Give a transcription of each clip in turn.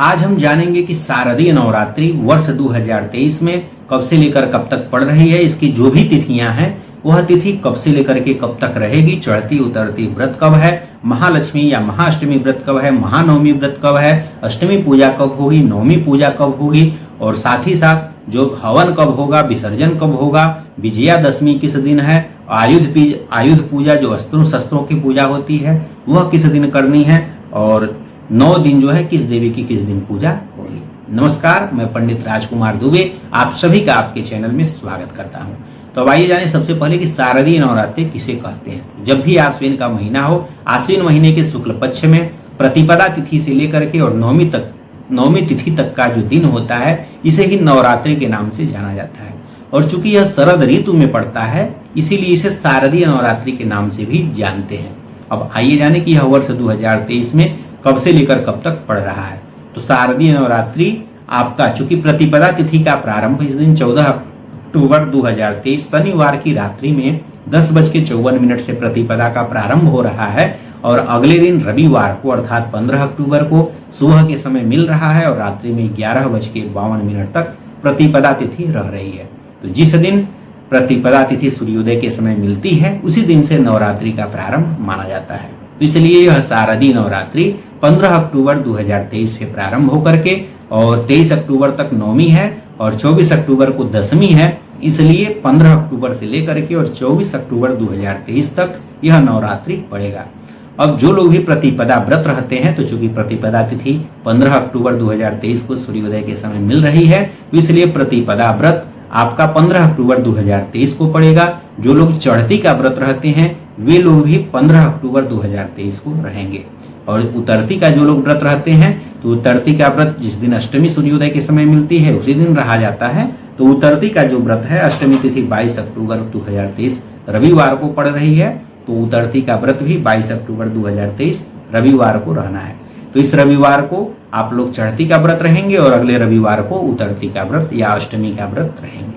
आज हम जानेंगे कि शारदीय नवरात्रि वर्ष 2023 में कब से लेकर कब तक पड़ रही है। इसकी जो भी तिथियां हैं वह तिथि कब से लेकर के कब तक रहेगी, चढ़ती उतरती व्रत कब है, महालक्ष्मी या महाअष्टमी व्रत कब है, महानवमी व्रत कब है, अष्टमी पूजा कब होगी, नवमी पूजा कब होगी, और साथ ही साथ जो हवन कब होगा, विसर्जन कब होगा, विजयादशमी किस दिन है, आयुध पूजा जो अस्त्रों शस्त्रों की पूजा होती है वह किस दिन करनी है, और 9 दिन जो है किस देवी की किस दिन पूजा होगी। नमस्कार, मैं पंडित राजकुमार दुबे आप सभी का आपके चैनल में स्वागत करता हूं। तो अब आइए जाने सबसे पहले कि शारदीय नवरात्रि किसे कहते हैं। जब भी आश्विन का महीना हो, आश्विन महीने के शुक्ल पक्ष में प्रतिपदा तिथि से लेकर के और नवमी तिथि तक का जो दिन होता है इसे ही नवरात्रि के नाम से जाना जाता है। और चूंकि यह शरद ऋतु में पड़ता है इसीलिए इसे शारदीय नवरात्रि के नाम से भी जानते हैं। अब आइए जाने कि यह वर्ष 2023 में कब से लेकर कब तक पड़ रहा है। तो शारदीय नवरात्रि आपका चूंकि प्रतिपदा तिथि का प्रारंभ इस दिन 14 अक्टूबर 2023 शनिवार की रात्रि में 10:54 से प्रतिपदा का प्रारंभ हो रहा है और अगले दिन रविवार को अर्थात 15 अक्टूबर को सुबह के समय मिल रहा है और रात्रि में 11:52 तक प्रतिपदा तिथि रह रही है। तो जिस दिन प्रतिपदा तिथि सूर्योदय के समय मिलती है उसी दिन से नवरात्रि का प्रारंभ माना जाता है। तो इसलिए यह शारदीय नवरात्रि 15 अक्टूबर 2023 से प्रारंभ होकर के और 23 अक्टूबर तक नवमी है और 24 अक्टूबर को दशमी है। इसलिए 15 अक्टूबर से लेकर के और 24 अक्टूबर 2023 तक यह नवरात्रि पड़ेगा। अब जो लोग भी प्रतिपदा व्रत रहते हैं तो चूंकि प्रतिपदा तिथि 15 अक्टूबर 2023 को सूर्योदय के समय मिल रही है तो इसलिए प्रतिपदा व्रत आपका 15 अक्टूबर 2023 को पड़ेगा। जो लोग चढ़ती का व्रत रहते हैं वे लोग भी 15 अक्टूबर 2023 को रहेंगे। और उतरती का जो लोग व्रत रहते हैं तो उतरती का व्रत जिस दिन अष्टमी सूर्योदय के समय मिलती है उसी दिन रहा जाता है। तो उतरती का जो व्रत है अष्टमी तिथि 22 अक्टूबर 2023 रविवार को पड़ रही है तो उतरती का व्रत भी 22 अक्टूबर 2023 रविवार को रहना है। तो इस रविवार को आप लोग चढ़ती का व्रत रहेंगे और अगले रविवार को उतरती का व्रत या अष्टमी का व्रत रहेंगे।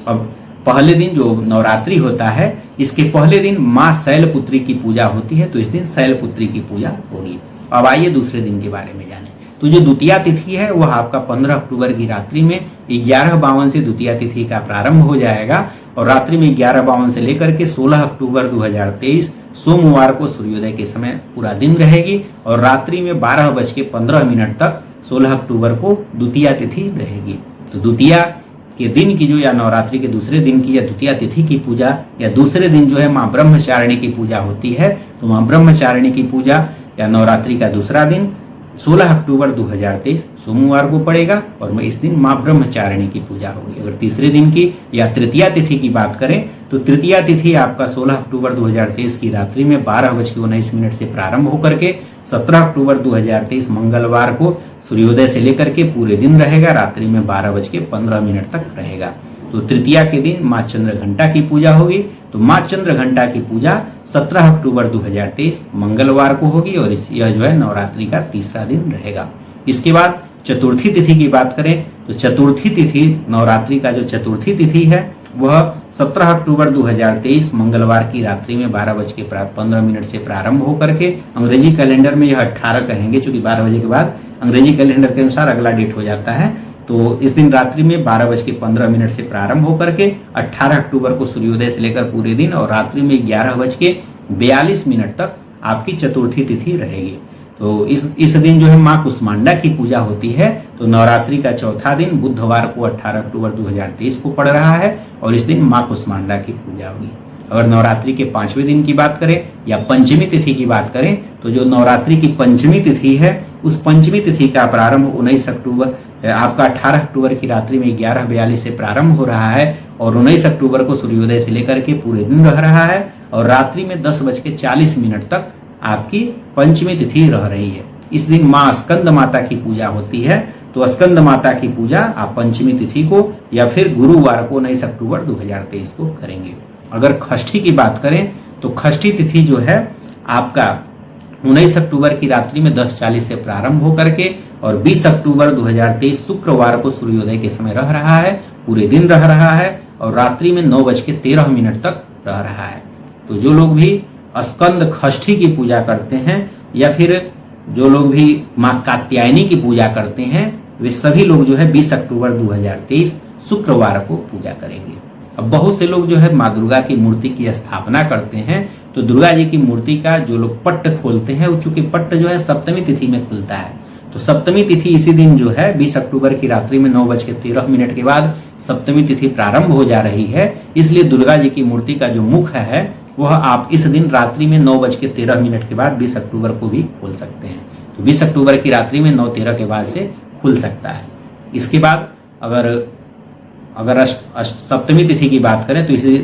अब पहले दिन जो नवरात्रि होता है इसके पहले दिन माँ शैलपुत्री की पूजा होती है तो इस दिन शैलपुत्री की पूजा होगी। अब आइए दूसरे दिन के बारे में जानें। तो जो द्वितीया तिथि है वह आपका 15 अक्टूबर की रात्रि में 11:52 से द्वितीया तिथि का प्रारंभ हो जाएगा और रात्रि में 11:52 से लेकर के 16 अक्टूबर 2023 सोमवार को सूर्योदय के समय पूरा दिन रहेगी और रात्रि में 12:15 तक 16 अक्टूबर को द्वितीया तिथि रहेगी। तो द्वितीया के दिन की जो या नवरात्रि के दूसरे दिन की या द्वितीया तिथि की पूजा या दूसरे दिन जो है माँ ब्रह्मचारिणी की पूजा होती है। तो माँ ब्रह्मचारिणी की पूजा या नवरात्रि का दूसरा दिन 16 अक्टूबर 2023 सोमवार को पड़ेगा और इस दिन माँ ब्रह्मचारिणी की पूजा होगी। अगर तीसरे दिन की या तृतीया तिथि की बात करें तो तृतीया तिथि आपका 16 अक्टूबर 2023 की रात्रि में 12:19 से प्रारंभ होकर के 17 अक्टूबर 2023 मंगलवार को सूर्योदय से लेकर के पूरे दिन रहेगा, रात्रि में 12:15 तक रहेगा। तो तृतीया के दिन माँ चंद्रघंटा की पूजा होगी। तो माँ चंद्रघंटा की पूजा 17 अक्टूबर 2023 मंगलवार को होगी और यह जो है नवरात्रि का तीसरा दिन रहेगा। इसके बाद चतुर्थी तिथि की बात करें तो चतुर्थी तिथि नवरात्रि का जो चतुर्थी तिथि है वह 17 अक्टूबर 2023 मंगलवार की रात्रि में 12:15 से प्रारंभ होकर के अंग्रेजी कैलेंडर में यह 18 कहेंगे चूंकि 12 बजे के बाद अंग्रेजी कैलेंडर के अनुसार अगला डेट हो जाता है। तो इस दिन रात्रि में 12:15 से प्रारंभ होकर के 18 अक्टूबर को सूर्योदय से लेकर पूरे दिन और रात्रि में 11:42 तक आपकी चतुर्थी तिथि रहेगी। तो इस दिन जो है माँ कुष्मांडा की पूजा होती है। तो नवरात्रि का चौथा दिन बुधवार को 18 अक्टूबर 2023 को पड़ रहा है और इस दिन माँ कुष्मांडा की पूजा होगी। अगर नवरात्रि के 5वें दिन की बात करें या पंचमी तिथि की बात करें तो जो नवरात्रि की पंचमी तिथि है उस पंचमी तिथि का प्रारंभ 19 अक्टूबर आपका 18 अक्टूबर की रात्रि में 11:42 से प्रारंभ हो रहा है और 19 अक्टूबर को सूर्योदय से लेकर के पूरे दिन रह रहा है और रात्रि में 10:40 तक आपकी पंचमी तिथि रह रही है। इस दिन माँ स्कंद माता की पूजा होती है। तो स्कंद माता की पूजा आप पंचमी तिथि को या फिर गुरुवार को 19 अक्टूबर 2023 को करेंगे। अगर षष्ठी की बात करें तो षष्ठी तिथि जो है आपका 19 अक्टूबर की रात्रि में 10:40 से प्रारंभ होकर के और 20 अक्टूबर 2023 शुक्रवार को सूर्योदय के समय रह रहा है, पूरे दिन रह रहा है और रात्रि में 9:13 तक रह रहा है। तो जो लोग भी स्कंद षष्ठी की पूजा करते हैं या फिर जो लोग भी माँ कात्यायनी की पूजा करते हैं वे सभी लोग जो है 20 अक्टूबर 2023 शुक्रवार को पूजा करेंगे। अब बहुत से लोग जो है माँ दुर्गा की मूर्ति की स्थापना करते हैं, तो दुर्गा जी की मूर्ति का जो लोग पट्ट खोलते हैं, चूंकि पट्ट जो है सप्तमी तिथि में खुलता है, तो सप्तमी तिथि इसी दिन जो है 20 अक्टूबर की रात्रि में 9:13 के बाद सप्तमी तिथि प्रारंभ हो जा रही है। इसलिए दुर्गा जी की मूर्ति का जो मुख है वह आप इस दिन रात्रि में 9:13 के बाद 20 अक्टूबर को भी खोल सकते हैं। तो 20 अक्टूबर की रात्रि में 9:13 के बाद से खुल सकता है। इसके बाद अगर सप्तमी तिथि की बात करें, तो इसी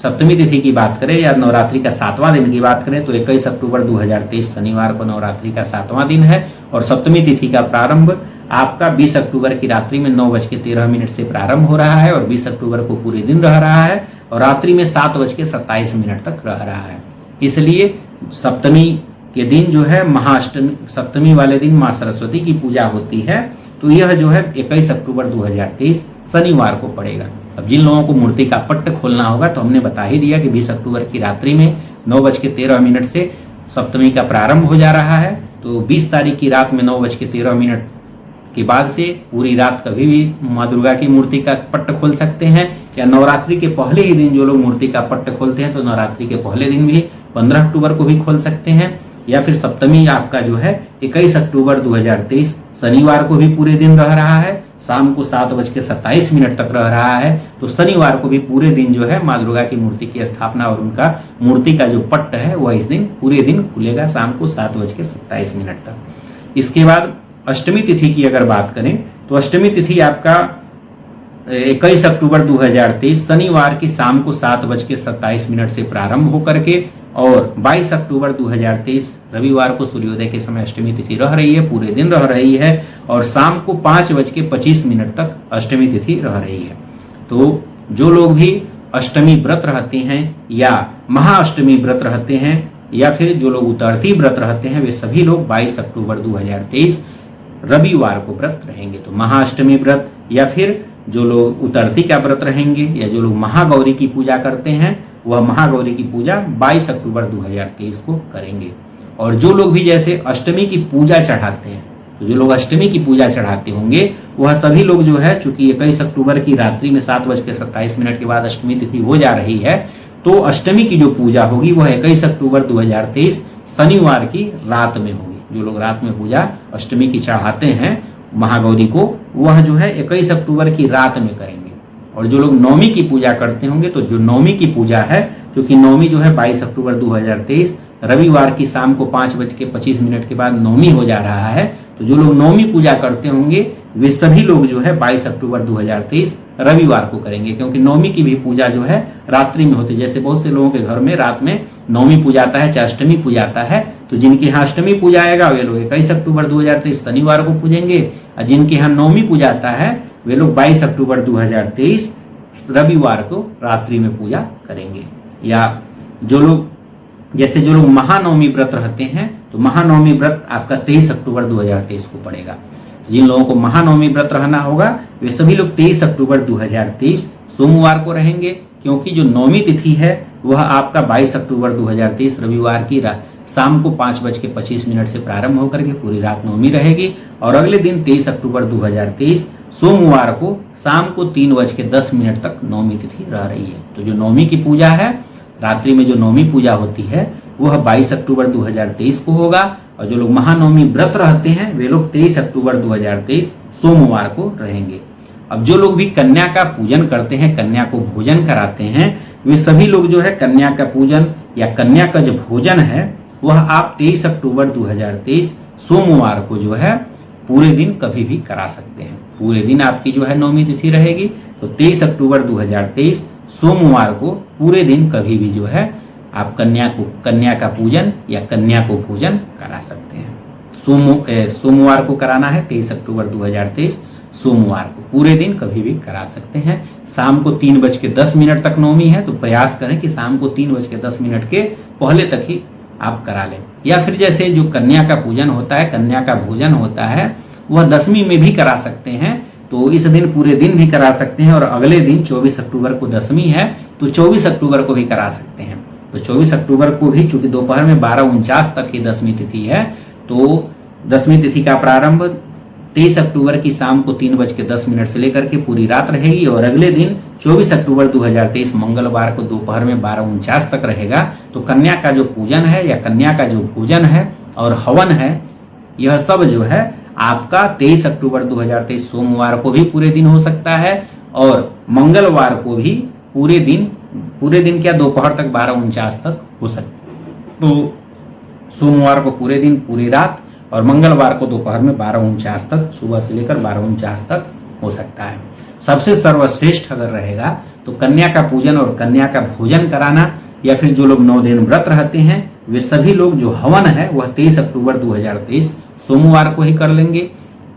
सप्तमी तिथि की बात करें या नवरात्रि का 7वां दिन की बात करें, तो 21 अक्टूबर 2023 शनिवार को नवरात्रि का 7वां दिन है और सप्तमी तिथि का प्रारंभ आपका 20 अक्टूबर की रात्रि में 9:13 से प्रारंभ हो रहा है और 20 अक्टूबर को पूरे दिन रह रहा है और रात्रि में 7:27 तक रह रहा है। इसलिए सप्तमी के दिन जो है महाअष्टमी, सप्तमी वाले दिन माँ सरस्वती की पूजा होती है, तो यह जो है 21 अक्टूबर 2023 शनिवार को पड़ेगा। अब जिन लोगों को मूर्ति का पट्ट खोलना होगा तो हमने बता ही दिया कि 20 अक्टूबर की रात्रि में 9:13 से सप्तमी का प्रारंभ हो जा रहा है, तो 20 तारीख की रात में 9:13 के बाद से पूरी रात कभी भी माँ दुर्गा की मूर्ति का पट्ट खोल सकते हैं, या नवरात्रि के पहले ही दिन जो लोग मूर्ति का पट्ट खोलते हैं तो नवरात्रि के पहले दिन भी 15 अक्टूबर को भी खोल सकते हैं, या फिर सप्तमी आपका जो है 21 अक्टूबर 2023 शनिवार को भी पूरे दिन रह रहा है, शाम को 7:27 तक रह रहा है, तो शनिवार को भी पूरे दिन जो है माँ दुर्गा की मूर्ति की स्थापना और उनका मूर्ति का जो पट्ट है वह इस दिन पूरे दिन खुलेगा शाम को 7:27 तक। इसके बाद अष्टमी तिथि की अगर बात करें तो अष्टमी तिथि आपका 21 अक्टूबर 2023 शनिवार की शाम को 7:27 से प्रारंभ होकर के और 22 अक्टूबर 2023 रविवार को सूर्योदय के समय अष्टमी तिथि रह रही है, पूरे दिन रह रही है और शाम को 5:25 तक अष्टमी तिथि रह रही है। तो जो लोग भी अष्टमी व्रत रहते हैं या महाअष्टमी व्रत रहते हैं या फिर जो लोग उतरती व्रत रहते हैं, वे सभी लोग 22 अक्टूबर 2023 रविवार को व्रत रहेंगे। तो महाअष्टमी व्रत या फिर जो लोग उतरती का व्रत रहेंगे या जो लोग महागौरी की पूजा करते हैं वह महागौरी की पूजा 22 अक्टूबर 2023 को करेंगे। और जो लोग भी जैसे अष्टमी की पूजा चढ़ाते हैं, तो जो लोग अष्टमी की पूजा चढ़ाते होंगे वह सभी लोग जो है, चूंकि 21 अक्टूबर की रात्रि में 7:27 के बाद अष्टमी तिथि हो जा रही है, तो अष्टमी की जो पूजा होगी वह 21 अक्टूबर 2023 शनिवार की रात में होगी। जो लोग रात में पूजा अष्टमी की चढ़ाते हैं महागौरी को, वह जो है 21 अक्टूबर की रात में करेंगे। और जो लोग नवमी की पूजा करते होंगे, तो जो नवमी की पूजा है, क्योंकि नवमी जो है 22 अक्टूबर 2023 रविवार की शाम को 5:25 के बाद नवमी हो जा रहा है, तो जो लोग नवमी पूजा करते होंगे वे सभी लोग जो है 22 अक्टूबर 2023 रविवार को करेंगे, क्योंकि नवमी की भी पूजा जो है रात्रि में होती है। जैसे बहुत से लोगों के घर में रात में नवमी पूजाता है चाहे अष्टमी पूजाता है, तो जिनके यहाँ अष्टमी पूजा आएगा वे लोग 21 अक्टूबर 2023 शनिवार को पूजेंगे, और जिनके यहाँ नवमी पूजाता है वे लोग 22 अक्टूबर 2023 रविवार को रात्रि में पूजा करेंगे। या जो लोग जैसे जो लोग महानवमी व्रत रहते हैं, तो महानवमी व्रत आपका 23 अक्टूबर 2023 को पड़ेगा। जिन लोगों को महानवमी व्रत रहना होगा वे सभी लोग 23 अक्टूबर 2023 सोमवार को रहेंगे, क्योंकि जो नवमी तिथि है वह आपका 22 अक्टूबर 2023 रविवार की शाम को 5:25 से प्रारंभ होकर के पूरी रात नवमी रहेगी और अगले दिन 23 अक्टूबर 2023 सोमवार को शाम को 3:10 तक नवमी तिथि रह रही है। तो जो नवमी की पूजा है, रात्रि में जो नवमी पूजा होती है वह 22 अक्टूबर 2023 को होगा, और जो लोग महानवमी व्रत रहते हैं वे लोग 23 अक्टूबर 2023 सोमवार को रहेंगे। अब जो लोग भी कन्या का पूजन करते हैं, कन्या को भोजन कराते हैं, वे सभी लोग जो है कन्या का पूजन या कन्या का जो भोजन है वह आप 23 अक्टूबर 2023 सोमवार को जो है पूरे दिन कभी भी करा सकते हैं। पूरे दिन आपकी जो है नवमी तिथि रहेगी, तो 23 अक्टूबर 2023 सोमवार को पूरे दिन कभी भी जो है आप कन्या का पूजन या कन्या को भोजन करा सकते हैं। सोमवार को कराना है 23 अक्टूबर 2023 सोमवार को, पूरे दिन कभी भी करा सकते हैं। शाम को 3:10 तक नवमी है, तो प्रयास करें कि शाम को 3:10 के पहले तक ही आप करा लें। या फिर जैसे जो कन्या का पूजन होता है, कन्या का भोजन होता है, वह 10वीं में भी करा सकते हैं, तो इस दिन पूरे दिन भी करा सकते हैं और अगले दिन 24 अक्टूबर को 10वीं है तो 24 अक्टूबर को भी करा सकते हैं। तो 24 अक्टूबर को भी, चूंकि दोपहर में 12:49 तक ही 10वीं तिथि है, तो 10वीं तिथि का प्रारंभ 23 अक्टूबर की शाम को 3:10 से लेकर के पूरी रात रहेगी और अगले दिन 24 अक्टूबर 2023 मंगलवार को दोपहर में 12:49 तक रहेगा। तो कन्या का जो पूजन है या कन्या का जो पूजन है और हवन है, यह सब जो है आपका 23 अक्टूबर 2023 सोमवार को भी पूरे दिन हो सकता है और मंगलवार को भी पूरे दिन क्या दोपहर तक 12:49 तक हो सकता है। तो सोमवार को पूरे दिन पूरी रात और मंगलवार को दोपहर में 12:49 तक, सुबह से लेकर 12:49 तक हो सकता है। सबसे सर्वश्रेष्ठ अगर रहेगा तो कन्या का पूजन और कन्या का भोजन कराना, या फिर जो लोग 9 दिन व्रत रहते हैं वे सभी लोग जो हवन है वह 23 अक्टूबर 2023 सोमवार को ही कर लेंगे।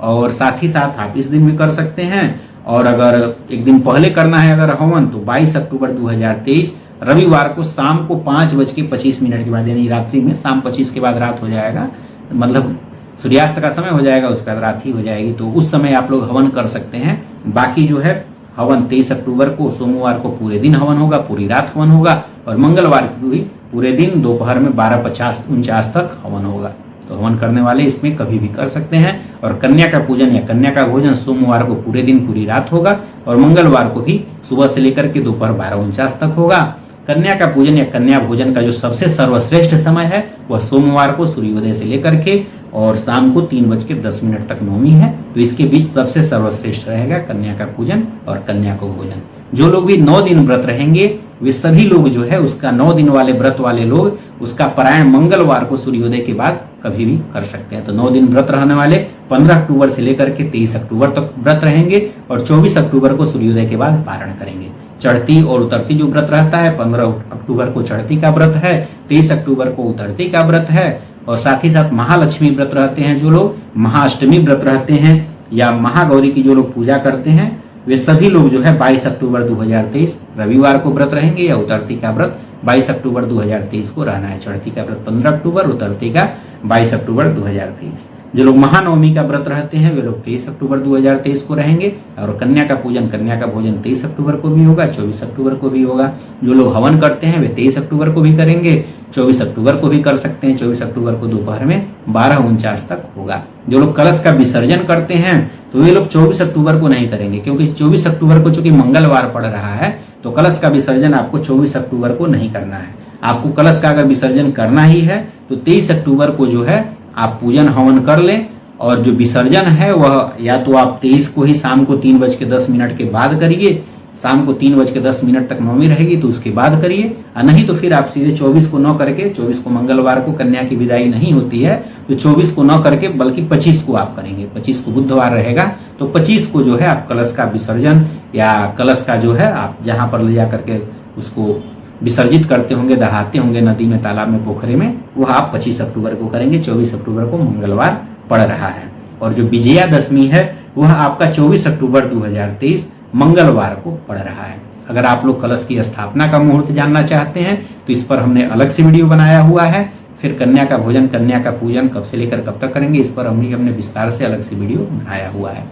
और साथ ही साथ आप इस दिन भी कर सकते हैं, और अगर एक दिन पहले करना है अगर हवन तो 22 अक्टूबर 2023 रविवार को शाम को 5:25 के बाद, यानी रात्रि में शाम 25 के बाद रात हो जाएगा, मतलब सूर्यास्त का समय हो जाएगा, उसके बाद रात ही हो जाएगी। तो उस समय आप लोग हवन कर सकते हैं। बाकी जो है हवन 23 अक्टूबर को सोमवार को पूरे दिन हवन होगा, पूरी रात हवन होगा और मंगलवार को भी पूरे दिन दोपहर में 12:49 तक हवन होगा। तो हवन करने वाले इसमें कभी भी कर सकते हैं। और कन्या का पूजन या कन्या का भोजन सोमवार को पूरे दिन पूरी रात होगा और मंगलवार को भी सुबह से लेकर के दोपहर 12:49 तक होगा। कन्या का पूजन या कन्या भोजन का जो सबसे सर्वश्रेष्ठ समय है वह सोमवार को सूर्योदय से लेकर के और शाम को 3:10 तक नवमी है। तो इसके बीच सबसे सर्वश्रेष्ठ रहेगा कन्या का पूजन और कन्या का भोजन। जो लोग भी 9 दिन व्रत रहेंगे वे सभी लोग जो है उसका 9 दिन वाले व्रत वाले लोग उसका पारायण मंगलवार को सूर्योदय के बाद कभी भी कर सकते हैं। तो 9 दिन व्रत रहने वाले 15 अक्टूबर से लेकर के 23 अक्टूबर तक व्रत रहेंगे और 24 अक्टूबर को सूर्योदय के बाद पारण करेंगे। चढ़ती और उतरती जो व्रत रहता है, 15 अक्टूबर को चढ़ती का व्रत है, 23 अक्टूबर को उतरती का व्रत है और साथ ही साथ महालक्ष्मी व्रत रहते हैं जो लोग, महाअष्टमी व्रत रहते हैं या महागौरी की जो लोग पूजा करते हैं वे सभी लोग जो है 22 अक्टूबर 2023 रविवार को व्रत रहेंगे या उतरती का व्रत 22 अक्टूबर 2023 को रहना है। चढ़ती का व्रत 15 अक्टूबर, उतरती का 22 अक्टूबर 2023। जो लोग महानवमी का व्रत रहते हैं वे लोग 23 अक्टूबर 2023 को रहेंगे और कन्या का पूजन कन्या का भोजन 23 अक्टूबर को भी होगा, 24 अक्टूबर को भी होगा। जो लोग हवन करते हैं वे 23 अक्टूबर को भी करेंगे, 24 अक्टूबर को भी कर सकते हैं। 24 अक्टूबर को दोपहर में 12:49 तक होगा। जो लोग कलश का विसर्जन करते हैं तो वे लोग 24 अक्टूबर को नहीं करेंगे, क्योंकि 24 अक्टूबर को चूंकि मंगलवार पड़ रहा है तो कलश का विसर्जन आपको 24 अक्टूबर को नहीं करना है। आपको कलश का अगर विसर्जन करना ही है तो 23 अक्टूबर को जो है आप पूजन हवन कर लें और जो विसर्जन है वह या तो आप 23 को ही शाम को 3:10 के बाद करिए, शाम को 3:10 तक नवमी रहेगी तो उसके बाद करिए, और नहीं तो फिर आप सीधे 24 को न करके, 24 को मंगलवार को कन्या की विदाई नहीं होती है तो 24 को न करके बल्कि 25 को आप करेंगे। 25 को बुधवार रहेगा तो 25 को जो है आप कलश का विसर्जन या कलश का जो है आप जहां पर ले जा करके उसको विसर्जित करते होंगे, दहाते होंगे नदी में, तालाब में, पोखरे में, वह आप 25 अक्टूबर को करेंगे। 24 अक्टूबर को मंगलवार पड़ रहा है और जो विजयादशमी है वह आपका 24 अक्टूबर 2023 मंगलवार को पड़ रहा है। अगर आप लोग कलश की स्थापना का मुहूर्त जानना चाहते हैं तो इस पर हमने अलग से वीडियो बनाया हुआ है। फिर कन्या का भोजन कन्या का पूजन कब से लेकर कब तक करेंगे इस पर हमने विस्तार से अलग से वीडियो बनाया हुआ है।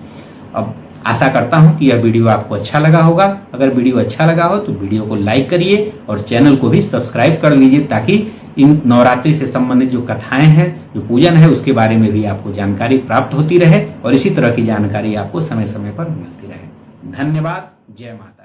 अब आशा करता हूं कि यह वीडियो आपको अच्छा लगा होगा। अगर वीडियो अच्छा लगा हो तो वीडियो को लाइक करिए और चैनल को भी सब्सक्राइब कर लीजिए, ताकि इन नवरात्रि से संबंधित जो कथाएं हैं, जो पूजन है, उसके बारे में भी आपको जानकारी प्राप्त होती रहे और इसी तरह की जानकारी आपको समय समय पर मिलती रहे। धन्यवाद। जय माता।